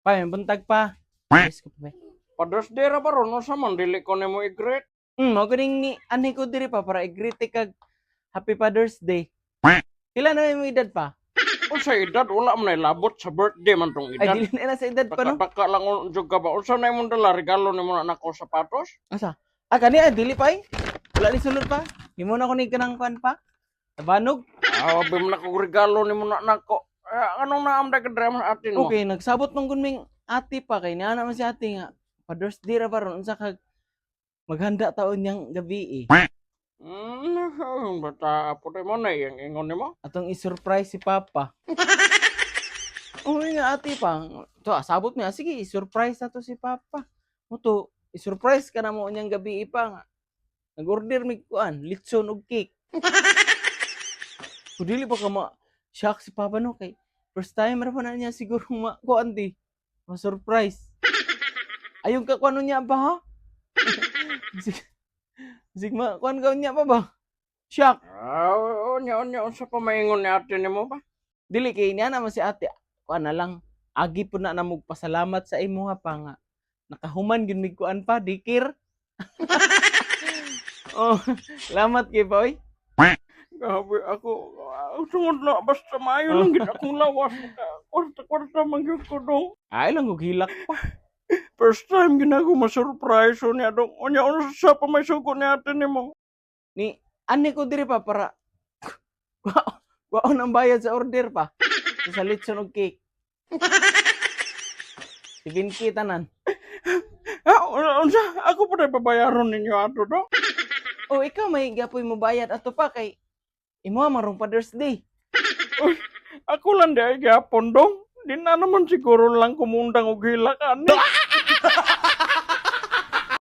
Pa, may buntag pa. Yes ko pa. Padas dira ba ron sa man dili ko nimo i-greet. Mo ganing ni ani ko diri pa para i-greet kag Happy Father's Day. Pila na yung edad pa? Unsa edad wala man labot sa birthday man tong Ay, edad. dili na sa edad pa, no? Daka lang jud ka ba unsa na imong dala regalo nimo na nako sapatos? Asa? Ah, kani, dili pa eh. Wala ni sulod pa. Di mo na ko ni kanang kwan pa. Tabanog. Abi man ako regalo nimo na nako. Anong naamda ka drama atin mo? Okay, nagsabot nung gunming ate pa kay niya naman si ate nga. Father's Day ra ba ron unsa kag maghanda taon niyang gabi eh. Bata apo mo na yung ingon nimo. Atong i-surprise si Papa. Uy nga ate pa. To, sabot niya. Sige, i-surprise na to si Papa. Mo to, i-surprise ka na mo niyang gabi pa nga. Nag-order mig kuan, litson og cake. Kudili pa ka shock si Papa no kay first time ra pa na niya siguro kuan di. Ma-surprise. Ayong ka kuan niya ba ha? Sigma, kuan ka niya pa ba? Shock. Onya unsa pa maingon ni ate nimo ba? Dili kay niya naman si ate. Kuan na lang. Agi po na namog pasalamat sa imo ha pa nga. Nakahuman gyud mig kuan pa, dikir. Oh, salamat kay boy. Gabi ako tungod na basta maayo lang gid akong lawas kwarta man gyud ko dong. Ay lang og hilak pa. First time ginago ma-surprise niya dong. Onya unsa pa may sugo ni ate nimo? Ni ani ko diri pa para waon ang bayad sa order pa. Sa litson og cake. 7K tanan. Unsa ako pa babayaron ninyo ato dong? Oh, ikaw may gapoy mo bayad ato pa kay imo marong Father's Day. Ako lang di ay gyapon dong. Di na naman siguro lang kumundang og hilak ani.